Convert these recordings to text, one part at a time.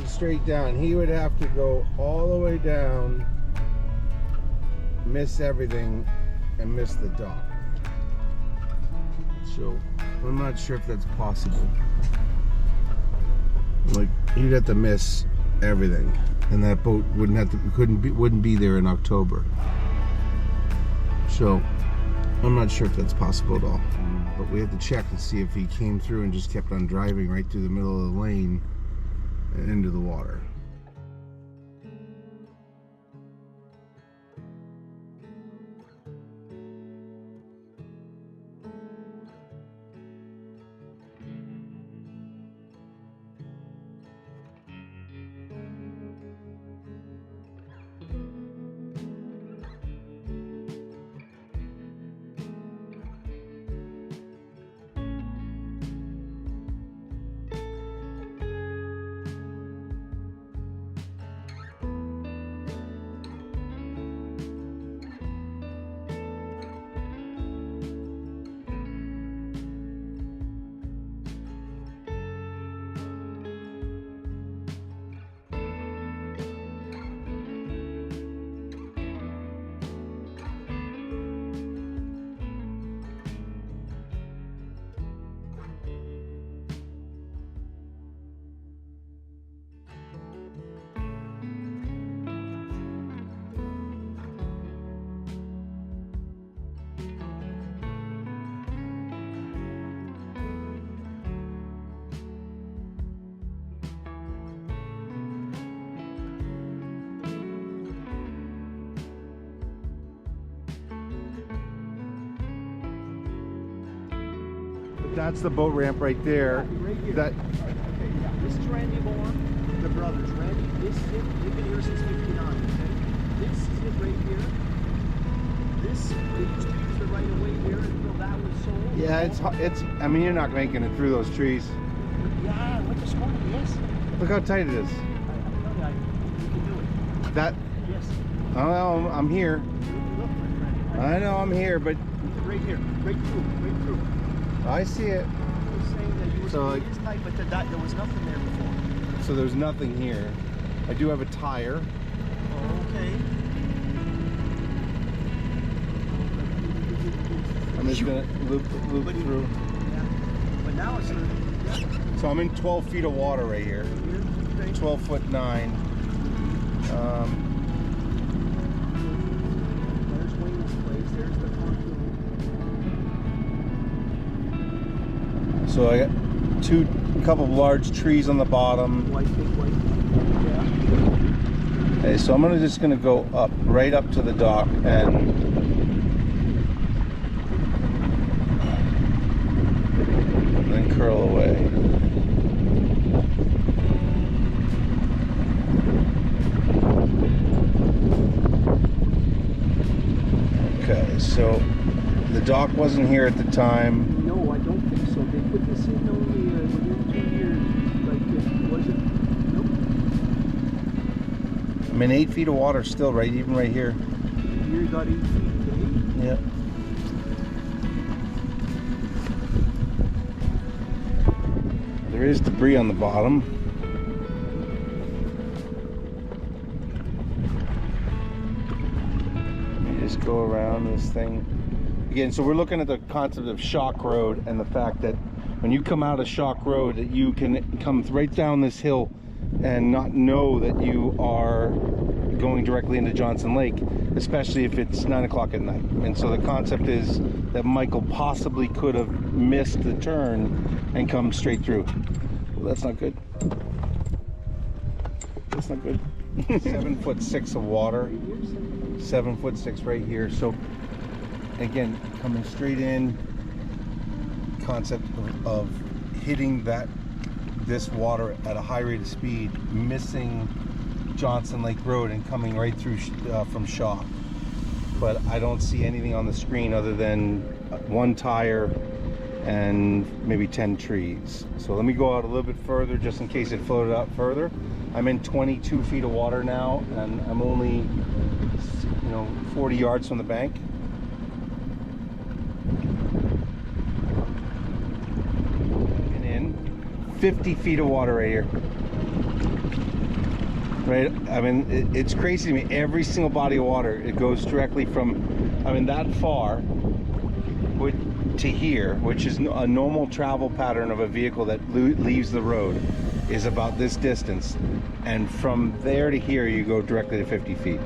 straight down. He would have to go all the way down, miss everything, and miss the dock. So I'm not sure if that's possible. Like, you'd have to miss everything, and that boat wouldn't be there in October. So I'm not sure if that's possible at all. But we have to check and see if he came through and just kept on driving right through the middle of the lane and into the water. That's the boat ramp right there. Right here. That. Okay, yeah. This is Randy Bourne, the brothers. Randy, this is it. They've been here since '59. Okay? This is it right here. This, they used to use the right of way here until that was sold. Yeah, it's. I mean, you're not making it through those trees. Yeah, like this morning, yes. Look how tight it is. I tell you, you can do it. That. Yes. Oh, well, I'm here. Look, Randy. I know I'm here, but Right here, right through, right through. I see it. I was saying that you were So, saying it is tight, but there was nothing there before. So there's nothing here. I do have a tire. Okay. I'm just gonna loop through. Yeah. But now it's yeah. So I'm in 12 feet of water right here. 12'9". There's Wayne's place. There's the pontoon. So I got a couple of large trees on the bottom. Big white. Yeah. Okay, so I'm just gonna go up, right up to the dock, and then curl away. Okay, so the dock wasn't here at the time. No, I don't think so. They put this in only within 2 years. Like, it wasn't. Nope. I'm in 8 feet of water still, right? Even right here. Here you got 8 feet, Yep. There is debris on the bottom. Let me just go around this thing. Again, so we're looking at the concept of shock road and the fact that when you come out of shock road, that you can come right down this hill and not know that you are going directly into Johnson Lake, especially if it's 9 o'clock at night. And so the concept is that Michael possibly could have missed the turn and come straight through. Well, that's not good. That's not good. 7'6" of water. 7'6" right here. So again, coming straight in, concept of hitting this water at a high rate of speed, missing Johnson Lake Road and coming right through from shock. But I don't see anything on the screen other than one tire and maybe 10 trees. So let me go out a little bit further just in case it floated out further. I'm in 22 feet of water now, and I'm only 40 yards from the bank. And in 50 feet of water right here. right? I mean, it's crazy to me. Every single body of water, it goes directly from, I mean, that far to here, which is a normal travel pattern of a vehicle that leaves the road, is about this distance, and from there to here you go directly to 50 feet.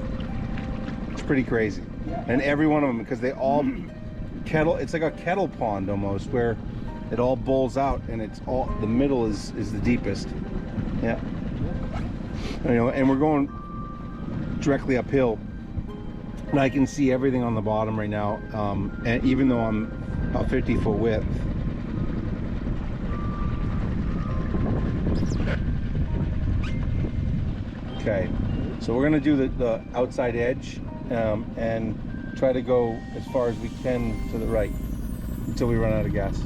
It's pretty crazy. And every one of them, because they all it's like a kettle pond almost, where it all bowls out, and it's all, the middle is the deepest. Yeah. You know, and we're going directly uphill, and I can see everything on the bottom right now, and even though I'm a 50-foot width. Okay, so we're gonna do the outside edge, and try to go as far as we can to the right until we run out of gas.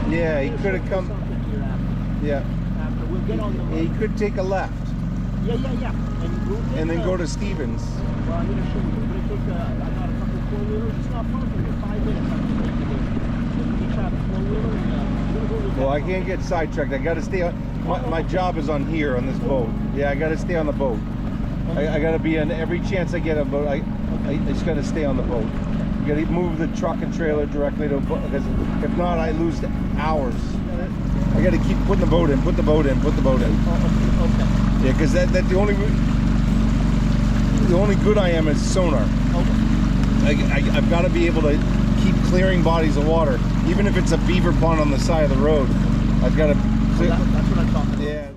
Yeah, he could have come. Yeah. After we'll get on the road. He could take a left. Yeah. And then go to Stevens. Well, I'm gonna show you. We're gonna take. I got a couple of 4-wheelers. It's not far from here. 5 minutes. I'm gonna take to each have a 4-wheeler, and we're gonna go to. Well, I can't get sidetracked. I got to stay on. My job is on here on this boat. Yeah, I got to stay on the boat. I got to be on every chance I get a boat. I just got to stay on the boat. You got to move the truck and trailer directly to, because if not, I lose hours. I got to keep putting the boat in, put the boat in. Okay. Yeah, because that the only good I am is sonar. Okay. I've got to be able to keep clearing bodies of water, even if it's a beaver pond on the side of the road. I've got to clear. That's what I'm talking about. Yeah.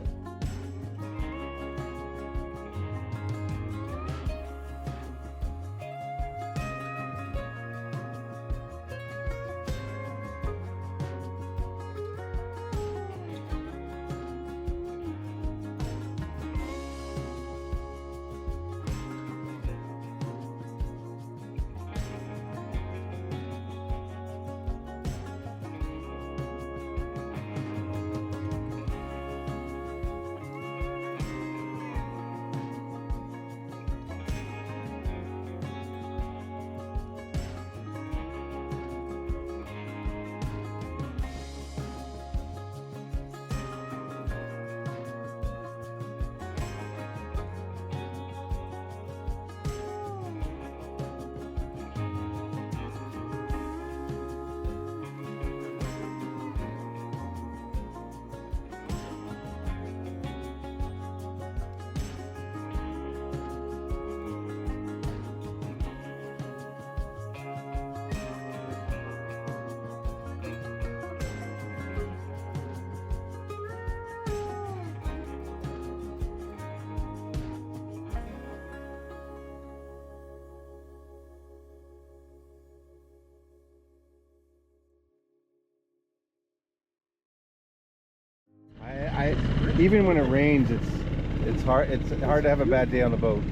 Even when it rains, it's hard to have a bad day on the boat.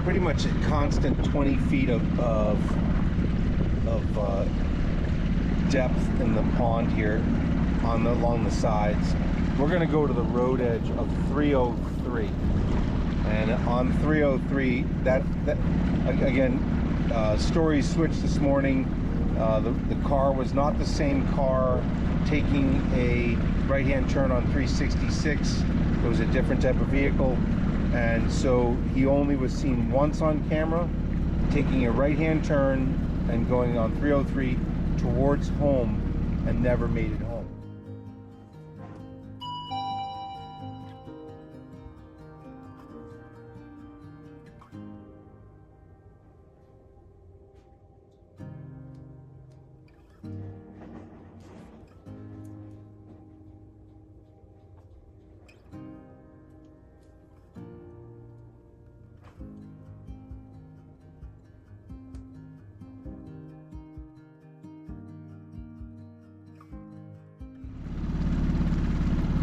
Pretty much a constant 20 feet of depth in the pond here along the sides. We're going to go to the road edge of 303, and on 303, that again, stories switched this morning. The car was not the same car taking a right-hand turn on 366. It was a different type of vehicle, and so he only was seen once on camera taking a right-hand turn and going on 303 towards home, and never made it home.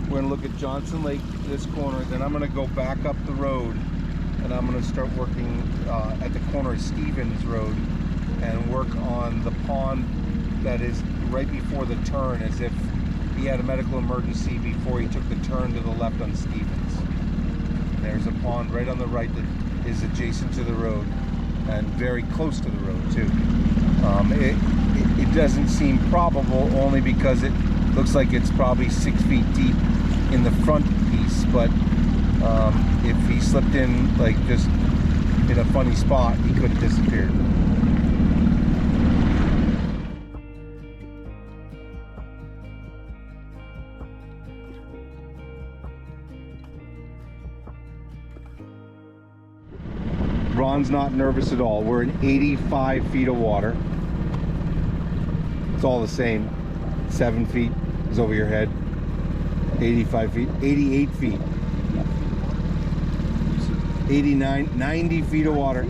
We're going to look at Johnson Lake, this corner, then I'm going to go back up the road and I'm going to start working at the corner of Stevens Road and work on the pond that is right before the turn, as if he had a medical emergency before he took the turn to the left on Stevens. There's a pond right on the right that is adjacent to the road and very close to the road too. It doesn't seem probable only because it looks like it's probably 6 feet deep in the front piece, but if he slipped in like just in a funny spot, he could have disappeared. Ron's not nervous at all. We're in 85 feet of water. It's all the same. 7 feet is over your head. 85 feet, 88 feet, 89, 90 feet of water,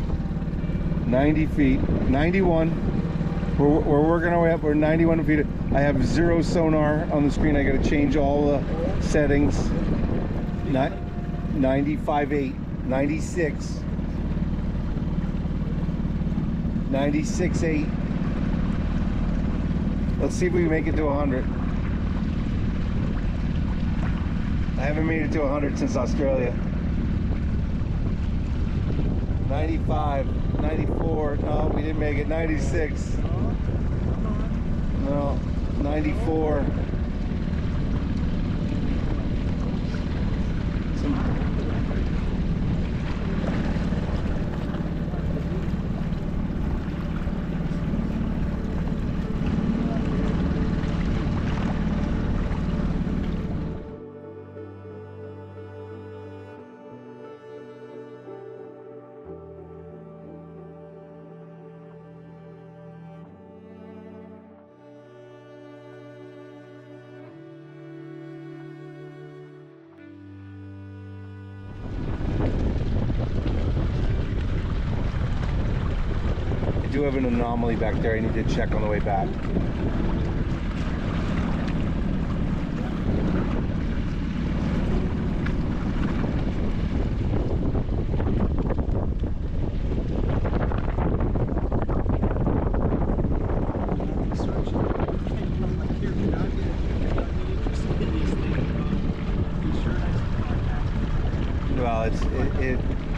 90 feet, 91. We're working our way up. We're 91 feet. I have 0 sonar on the screen. I got to change all the settings. 95.8, 96, 96.8. Let's see if we can make it to 100. I haven't made it to 100 since Australia. 95, 94, no, we didn't make it. 96, no, 94. I do have an anomaly back there. I need to check on the way back.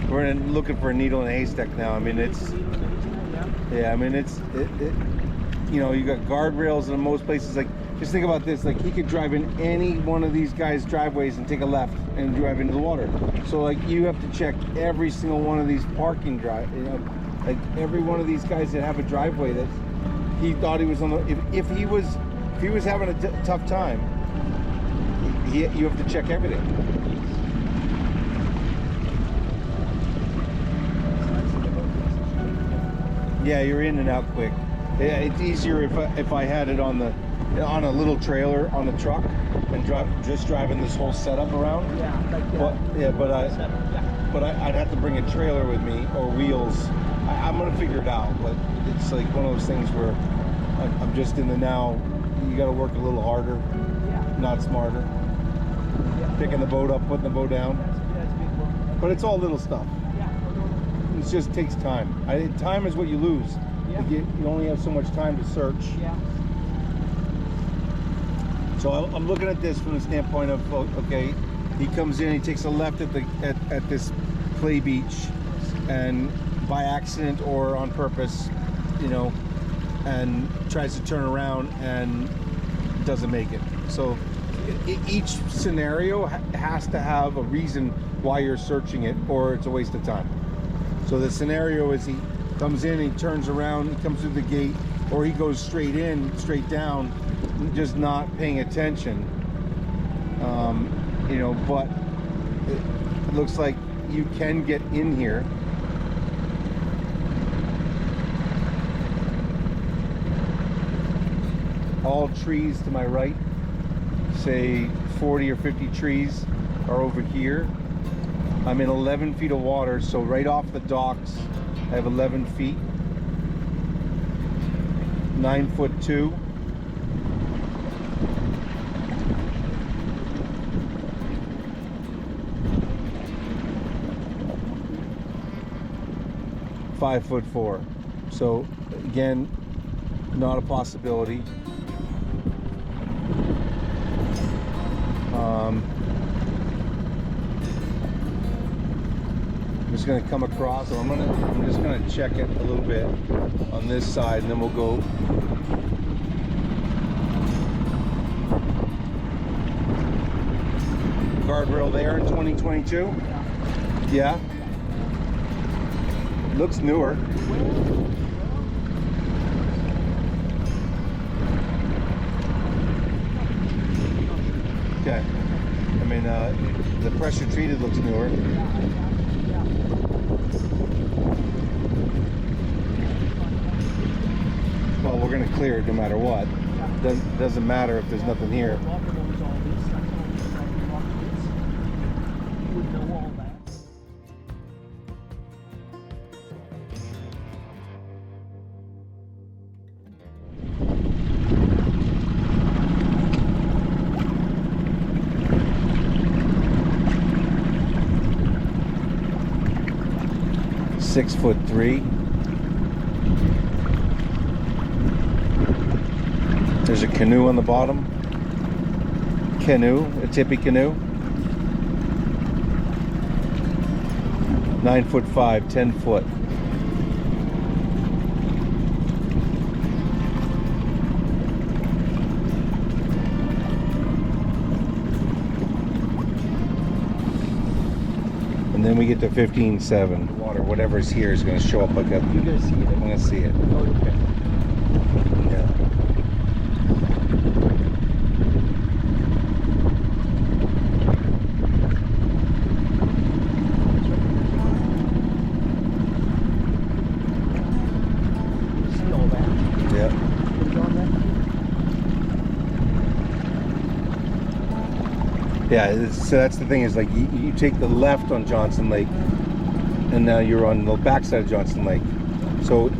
Well, we're looking for a needle in a haystack now. I mean, it's. Yeah, I mean, you know, you got guardrails in most places. Like, just think about this, like he could drive in any one of these guys' driveways and take a left and drive into the water. So like you have to check every single one of these parking drive, you know, like every one of these guys that have a driveway that he thought he was on the, if he was having a tough time, you have to check everything. Yeah, you're in and out quick. Yeah, it's easier if I had it on a little trailer on the truck and just driving this whole setup around. Yeah, like but I'd have to bring a trailer with me or wheels. I'm gonna figure it out, but it's like one of those things where I'm just in the now. You got to work a little harder, not smarter. Yeah. Picking the boat up, putting the boat down. That's big work. But it's all little stuff. It just takes time. Time is what you lose. Yeah. You only have so much time to search. Yeah. So I'm looking at this from the standpoint of, okay, he comes in, he takes a left at this play beach and by accident or on purpose, you know, and tries to turn around and doesn't make it. So each scenario has to have a reason why you're searching it, or it's a waste of time. So the scenario is he comes in, he turns around, he comes through the gate, or he goes straight in, straight down, just not paying attention. You know, but it looks like you can get in here. All trees to my right, say 40 or 50 trees, are over here. I'm in 11 feet of water, so right off the docks I have 11 feet. 9'2". (5'4". So again, not a possibility. I'm just going to come across, so I'm just going to check it a little bit on this side, and then we'll go. Guardrail there in 2022. Yeah. Looks newer. Okay. I mean, the pressure treated looks newer. Well, we're going to clear it no matter what. Doesn't matter if there's nothing here. (6'3". There's a canoe on the bottom. Canoe, a tippy canoe. 9'5", 10 foot. And then we get to 15.7. Water, whatever's here is going to show up like a. You're going to see it. I'm going to see it. Oh, okay. Yeah. See all that? Yeah. Put it on there? Yeah. So that's the thing, is like you take the left on Johnson Lake, and now you're on the backside of Johnson Lake. So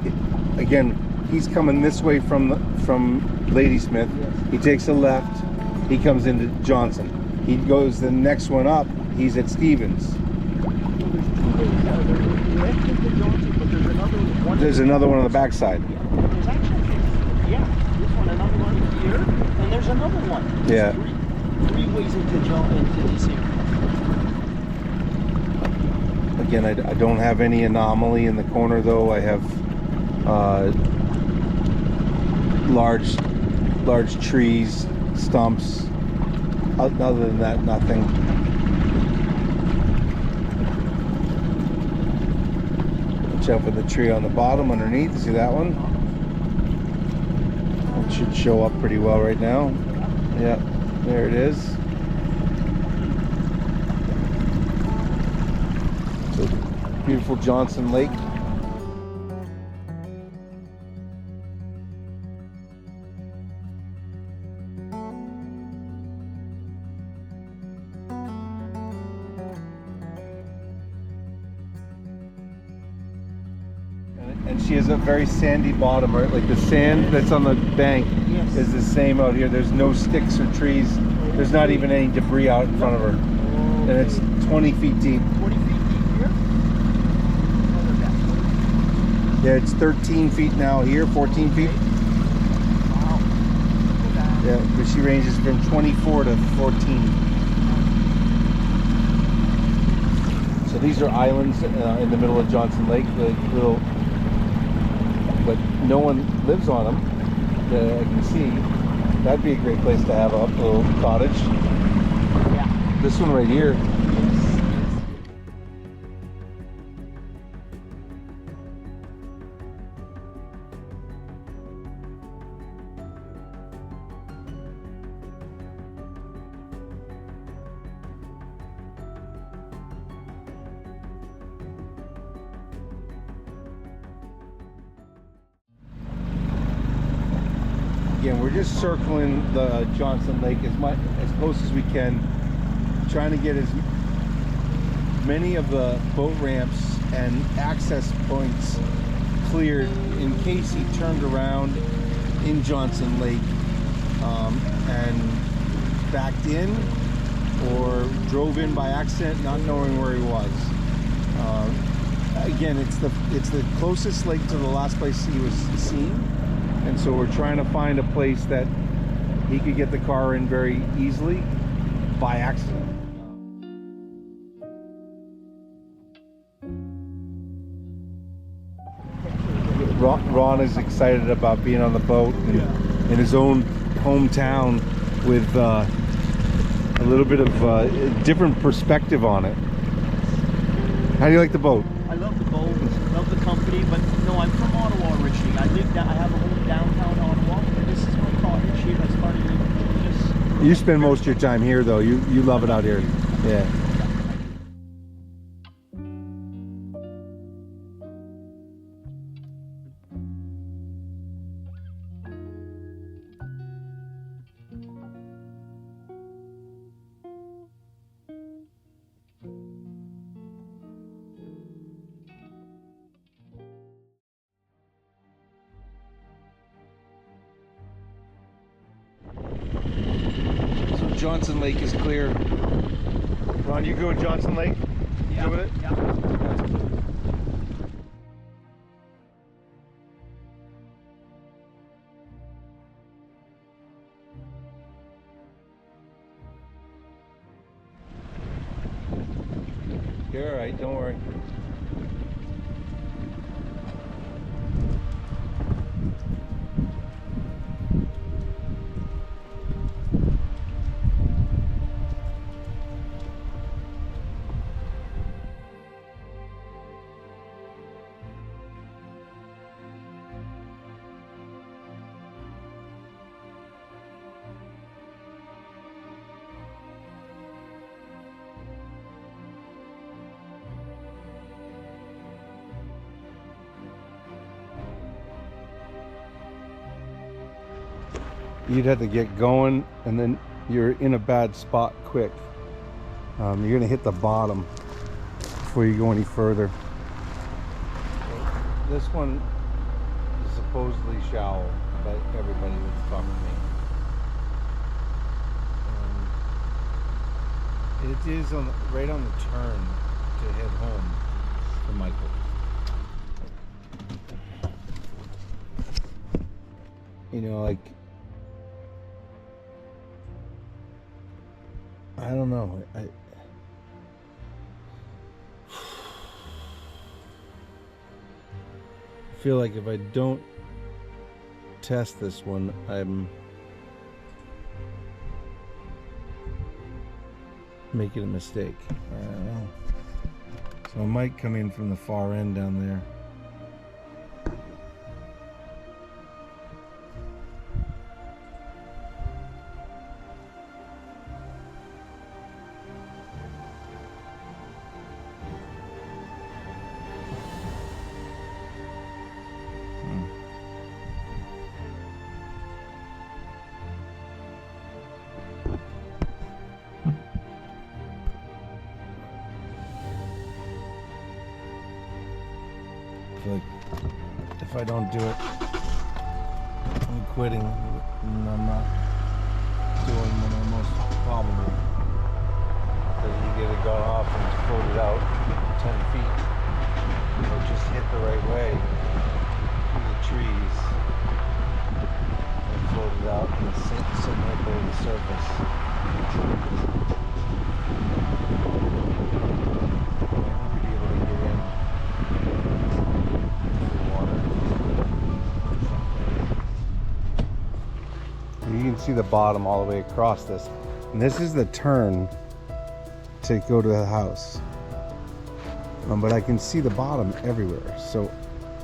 again, he's coming this way from Ladysmith. Yes. He takes a left. He comes into Johnson. He goes the next one up. He's at Stevens. There's another one on the backside. There's actually, this one, another one here, and there's another one. Yeah. Three ways into this area. Again, I don't have any anomaly in the corner though. I have large trees, stumps. Other than that, nothing. Watch out for the tree on the bottom underneath. See that one? It should show up pretty well right now. Yeah, there it is. So beautiful Johnson Lake. And she has a very sandy bottom, right? Like the sand that's on the bank is the same out here. There's no sticks or trees. There's not even any debris out in front of her. And it's 20 feet deep. 20 feet deep here? Yeah, it's 13 feet now here, 14 feet. Wow. Yeah, but she ranges from 24 to 14. So So these are islands in the middle of Johnson Lake, like little, but no one lives on them that I can see. That'd be a great place to have a little cottage. Yeah. This one right here. Again, we're just circling the Johnson Lake as close as we can, trying to get as many of the boat ramps and access points cleared in case he turned around in Johnson Lake and backed in or drove in by accident, not knowing where he was. Again, it's the closest lake to the last place he was seen. And so we're trying to find a place that he could get the car in very easily by accident. Ron is excited about being on the boat and in his own hometown with a little bit of a different perspective on it. How do you like the boat? I love the boat, love the company, but no, I'm from Ottawa originally. I have a home downtown Ottawa, and this is my cottage here. I started just... You spend most of your time here, though. You love it out here. Yeah. Johnson Lake is clear. Ron, you go with Johnson Lake? Yeah. Go with it? Yeah. You're all right, don't worry. You'd have to get going, and then you're in a bad spot quick. You're gonna hit the bottom before you go any further. This one is supposedly shallow, by everybody that's talking to me. It is right on the turn to head home for Michael. You know, like, I don't know. I feel like if I don't test this one, I'm making a mistake. I don't know. So I might come in from the far end down there. Like, if I don't do it, I'm quitting, and I'm not doing what I'm most probably. Because you get it gone off and it's floated out 10 feet, or just hit the right way through the trees and floated out and sit right below the surface. see the bottom all the way across this. And this is the turn to go to the house. But I can see the bottom everywhere. So,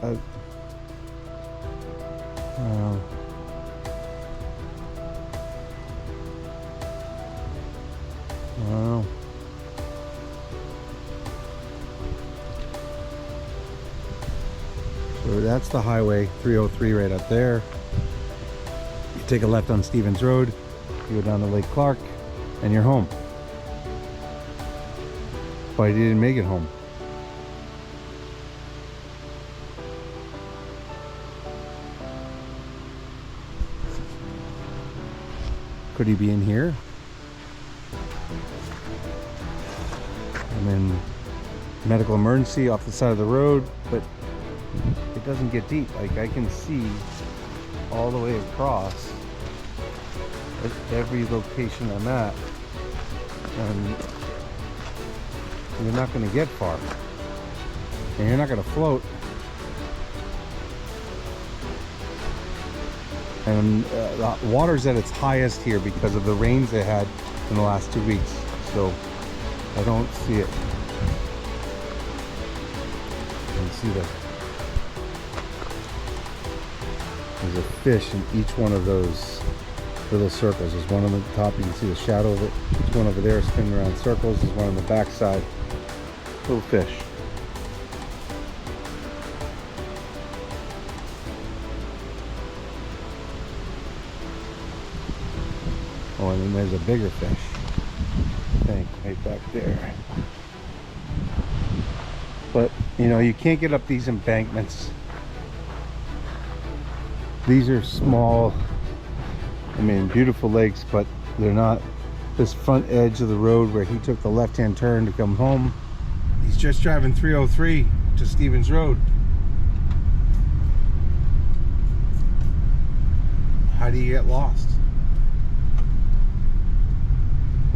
I don't know. Wow. So that's the highway 303 right up there. You take a left on Stevens Road, you go down to Lake Clark, and you're home. But I didn't make it home. Could he be in here? I'm in medical emergency off the side of the road, but it doesn't get deep. Like, I can see all the way across at every location I'm at, and you're not going to get far, and you're not going to float. And the water's at its highest here because of the rains they had in the last 2 weeks, so I don't see it. You can see there's a fish in each one of those little circles. There's one on the top, you can see the shadow of it. Each one over there spinning around circles. There's one on the back side. Little fish. Oh, and then there's a bigger fish, I think, right back there. But, you know, you can't get up these embankments. These are small, I mean, beautiful lakes, but they're not this front edge of the road where he took the left-hand turn to come home. He's just driving 303 to Stevens Road. How do you get lost?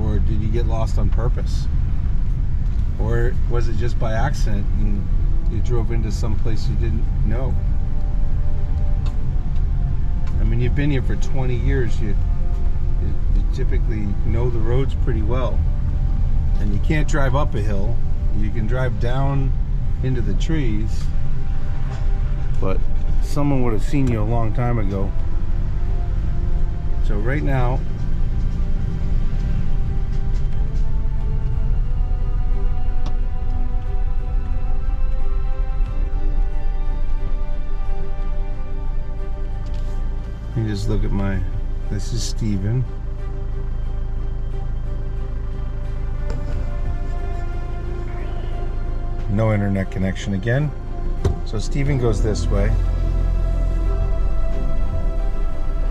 Or did you get lost on purpose? Or was it just by accident and you drove into some place you didn't know? I mean, you've been here for 20 years. You typically know the roads pretty well. And you can't drive up a hill. You can drive down into the trees. But someone would have seen you a long time ago. So right now, you just look at my, this is Steven. No internet connection again. So Steven goes this way.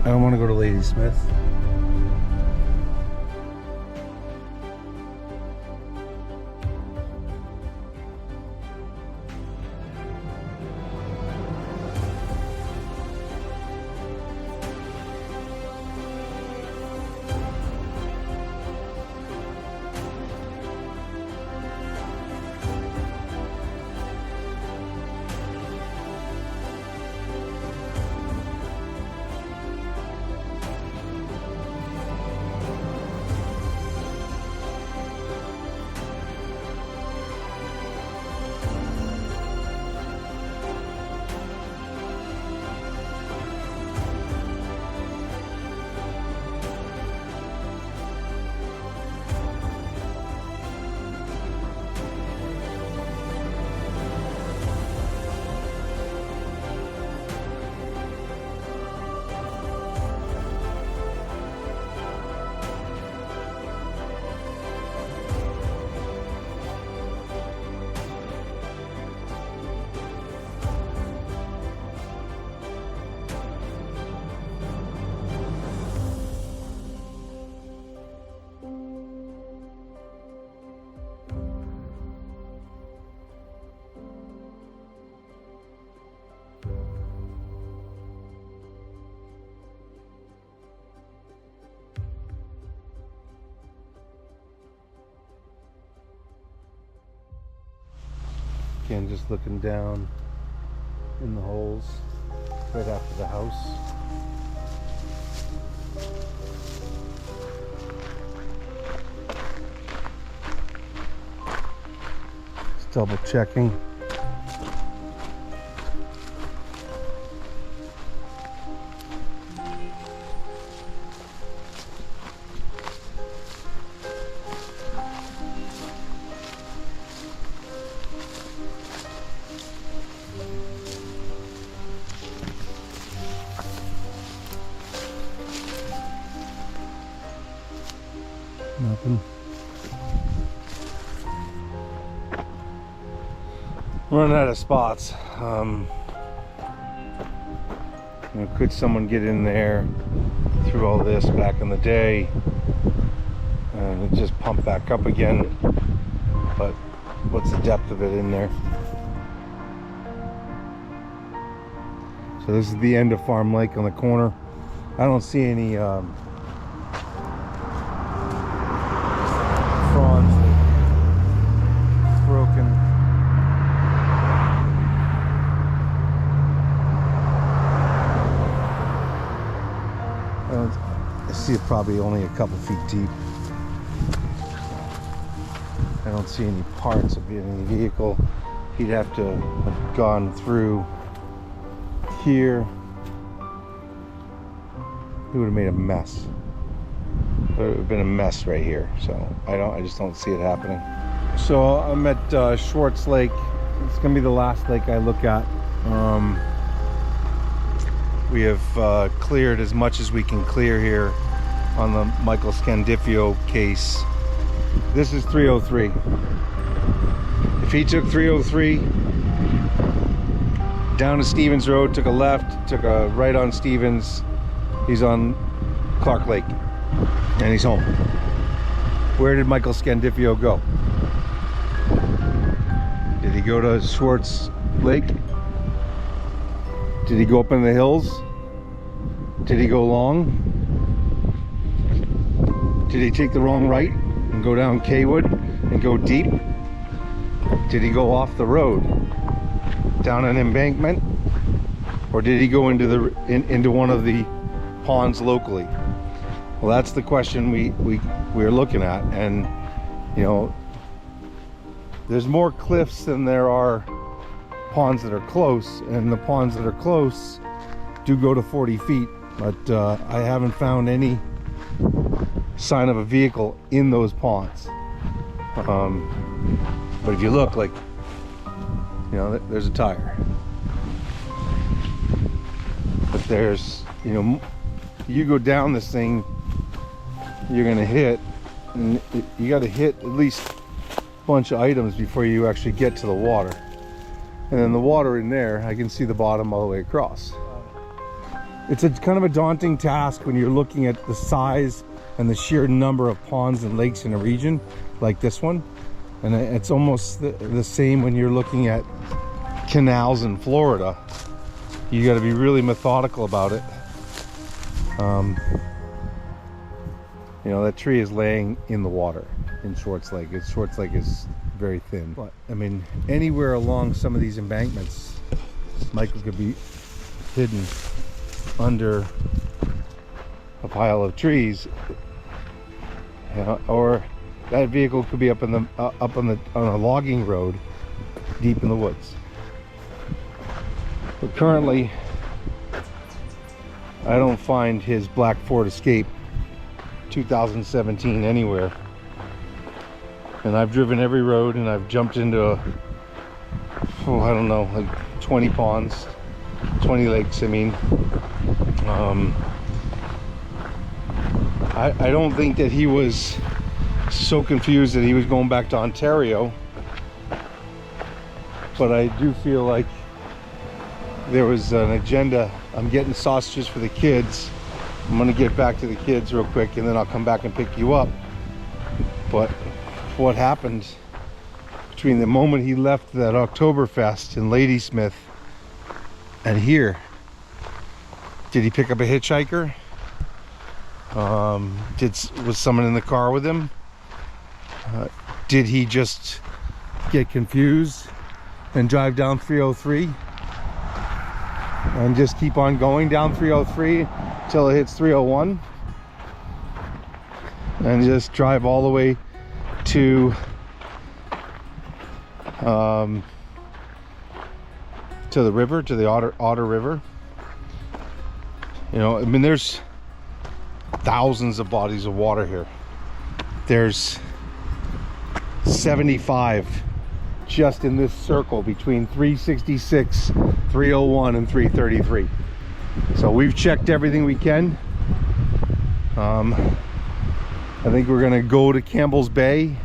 I don't want to go to Ladysmith. Again, just looking down in the holes right after the house. Just double checking. Nothing. Running out of spots. You know, could someone get in there through all this back in the day and it just pump back up again? But what's the depth of it in there? So this is the end of Farm Lake on the corner. I don't see any fronds broken. I see it probably only a couple feet deep. I don't see any parts of any vehicle. He'd have to have gone through here. He would have made a mess. It would have been a mess right here. So I just don't see it happening. So I'm at Schwartz Lake. It's gonna be the last lake I look at. We have cleared as much as we can clear here on the Michael Scandiffio case. This is 303. If he took 303 down to Stevens Road, took a left, took a right on Stevens, he's on Clark Lake and he's home. Where did Michael Scandiffio go? Did he go to Schwartz Lake? Did he go up in the hills? Did he go long? Did he take the wrong right and go down Cawood and go deep? Did he go off the road down an embankment? Or did he go into into one of the ponds locally? Well, that's the question we're looking at. And you know, there's more cliffs than there are ponds that are close, and the ponds that are close do go to 40 feet, but I haven't found any sign of a vehicle in those ponds. But if you look, like, you know, there's a tire, but there's, you know, you go down this thing, you're gonna hit, and you got to hit at least a bunch of items before you actually get to the water. And then the water in there, I can see the bottom all the way across. It's a kind of a daunting task when you're looking at the size and the sheer number of ponds and lakes in a region like this one. And it's almost the same when you're looking at canals in Florida. You got to be really methodical about it. You know, that tree is laying in the water in Schwartz Lake. Schwartz Lake is very thin, but I mean, anywhere along some of these embankments, Michael could be hidden under a pile of trees, you know, or that vehicle could be up in the on a logging road deep in the woods. But currently I don't find his black Ford Escape 2017 anywhere. And I've driven every road, and I've jumped into I don't know, like 20 ponds, 20 lakes, I mean. I don't think that he was so confused that he was going back to Ontario, but I do feel like there was an agenda. I'm getting sausages for the kids. I'm gonna get back to the kids real quick, and then I'll come back and pick you up. But what happened between the moment he left that Oktoberfest in Ladysmith and here? Did he pick up a hitchhiker? Was someone in the car with him? Did he just get confused and drive down 303 and just keep on going down 303 till it hits 301 and just drive all the way to to the river, to the Otter River. You know, I mean, there's thousands of bodies of water here. There's 75 just in this circle between 366, 301, and 333. So we've checked everything we can. I think we're gonna go to Campbell's Bay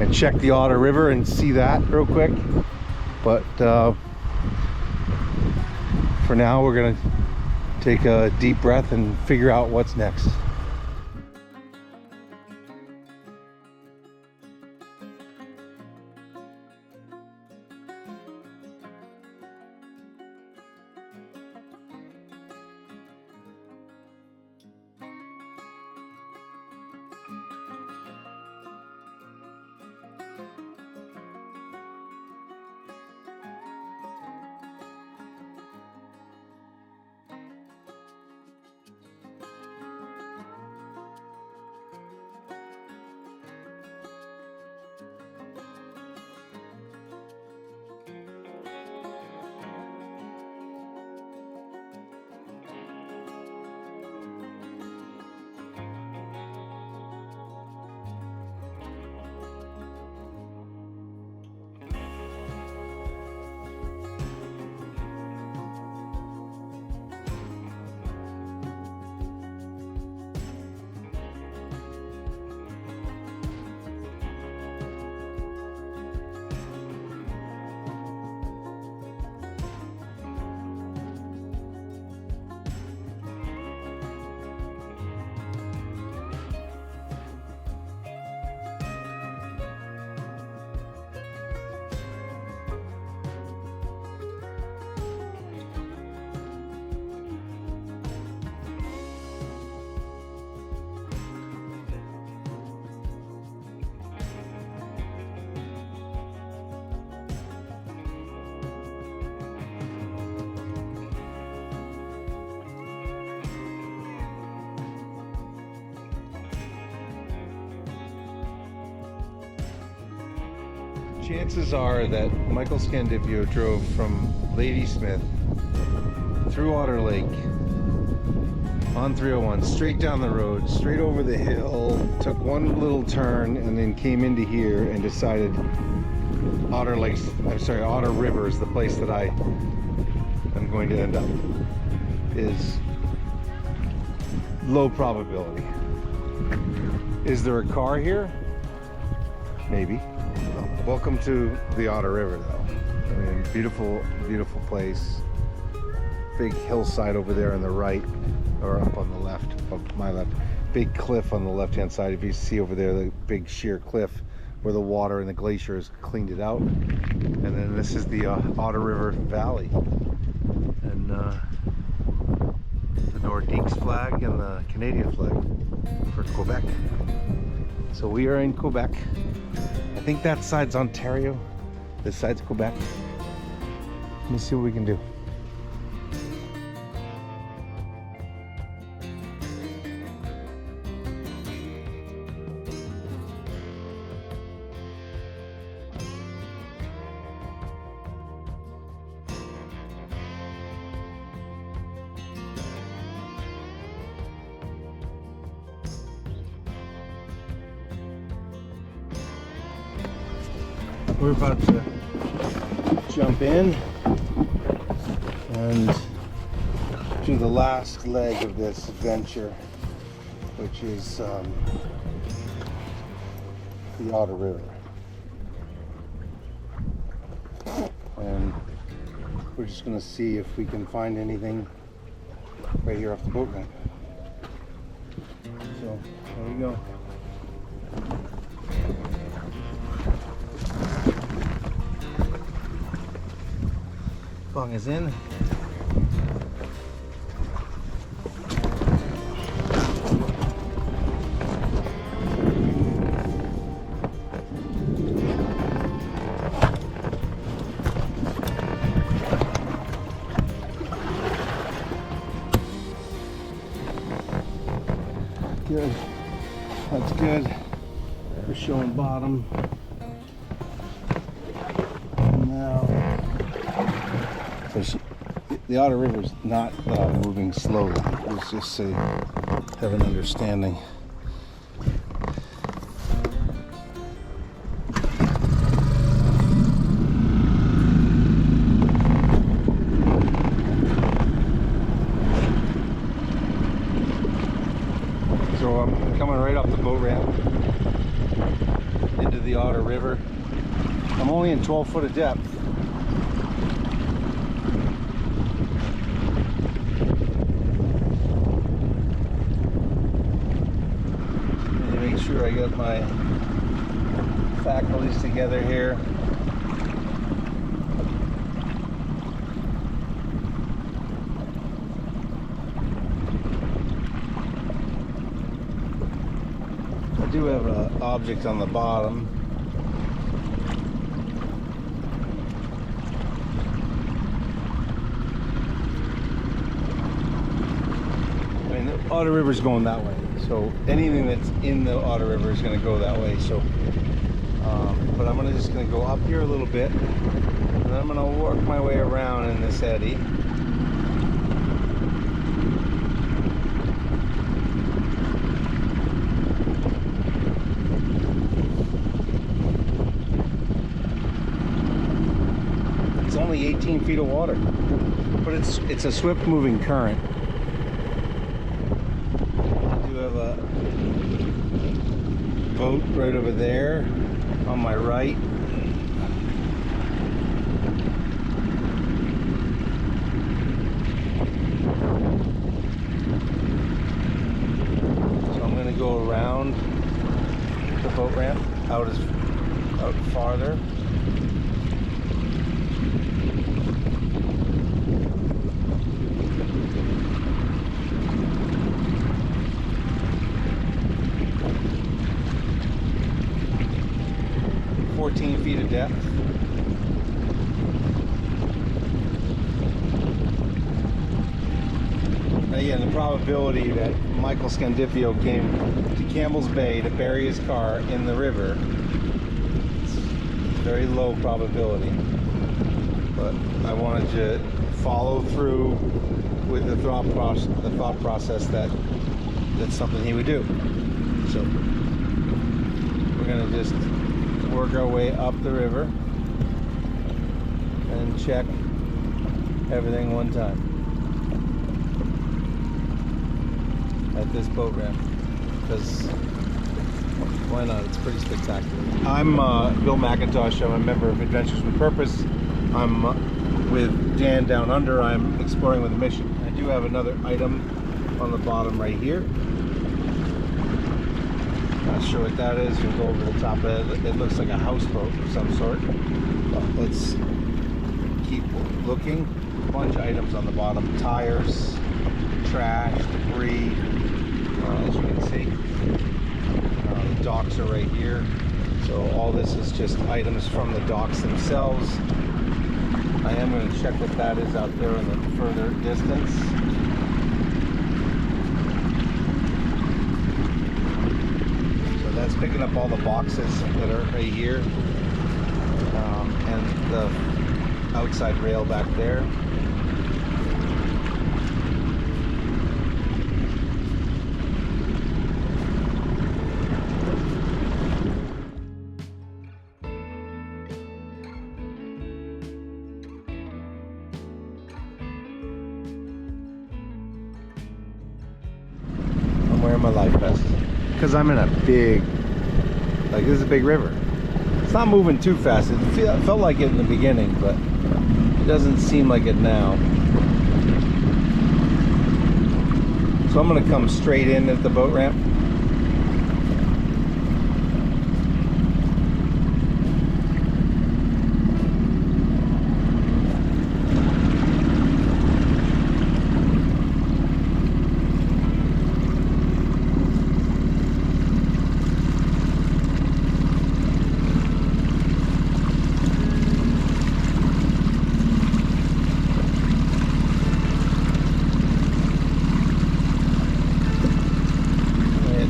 and check the Otter River and see that real quick. But for now, we're gonna take a deep breath and figure out what's next. Chances are that Michael Scandiffio drove from Ladysmith through Otter Lake on 301, straight down the road, straight over the hill, took one little turn, and then came into here and decided Otter River is the place that I am going to end up. Is low probability. Is there a car here? Maybe. Welcome to the Otter River, though. I mean, beautiful, beautiful place. Big hillside over there on the right, or up on the left, up my left. Big cliff on the left-hand side. If you see over there, the big sheer cliff where the water and the glacier has cleaned it out. And then this is the Otter River Valley. And the Nordiques flag and the Canadian flag for Quebec. So we are in Quebec. I think that side's Ontario, this side's Quebec. Let me see what we can do. We're about to jump in and do the last leg of this venture, which is the Otter River. And we're just going to see if we can find anything right here off the boat ramp. So there we go. Bong is in. Good. That's good. We're showing bottom. fish. The Otter River is not moving slowly. Let's just say, have an understanding. So I'm coming right off the boat ramp into the Otter River. I'm only in 12 foot of depth. Make sure I got my faculties together here. I do have an object on the bottom. I mean, the Otter River's going that way. So anything that's in the Otter River is going to go that way. So, but I'm just going to go up here a little bit, and then I'm going to work my way around in this eddy. It's only 18 feet of water, but it's a swift-moving current. Boat right over there on my right. So I'm going to go around the boat ramp out farther. Feet of depth. Again, the probability that Michael Scandiffio came to Campbell's Bay to bury his car in the river, it's very low probability. But I wanted to follow through with the thought process that that's something he would do. So we're going to just work our way up the river and check everything one time at this boat ramp, because why not? It's pretty spectacular. I'm Bill McIntosh. I'm a member of Adventures with Purpose. I'm with Dan Down Under. I'm exploring with a mission. I do have another item on the bottom right here. Not sure what that is. We'll go over the top of it. It looks like a houseboat of some sort. But let's keep looking. A bunch of items on the bottom. Tires, trash, debris, as you can see. The docks are right here. So all this is just items from the docks themselves. I am going to check what that is out there in the further distance. That's picking up all the boxes that are right here, and the outside rail back there. I'm wearing my life vest because I'm in a big, like, this is a big river. It's not moving too fast. It felt like it in the beginning, but it doesn't seem like it now. So I'm going to come straight in at the boat ramp.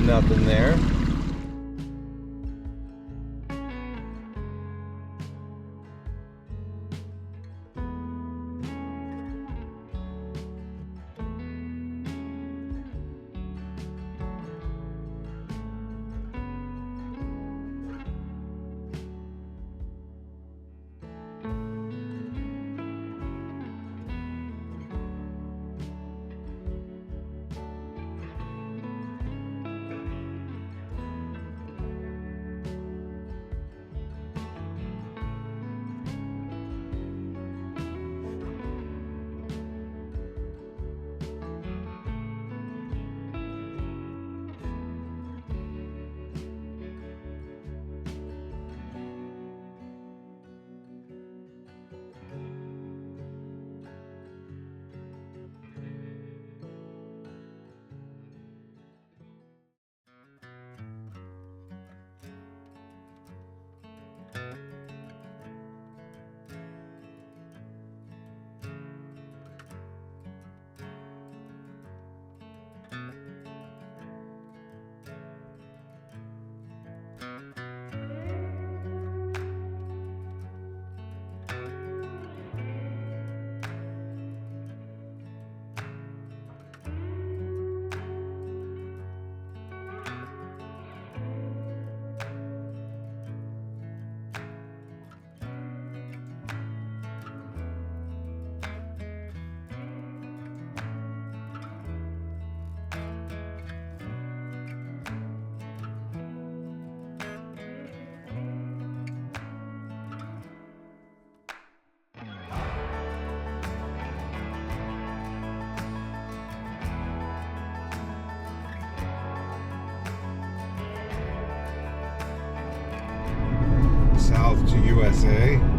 Nothing there. south to USA.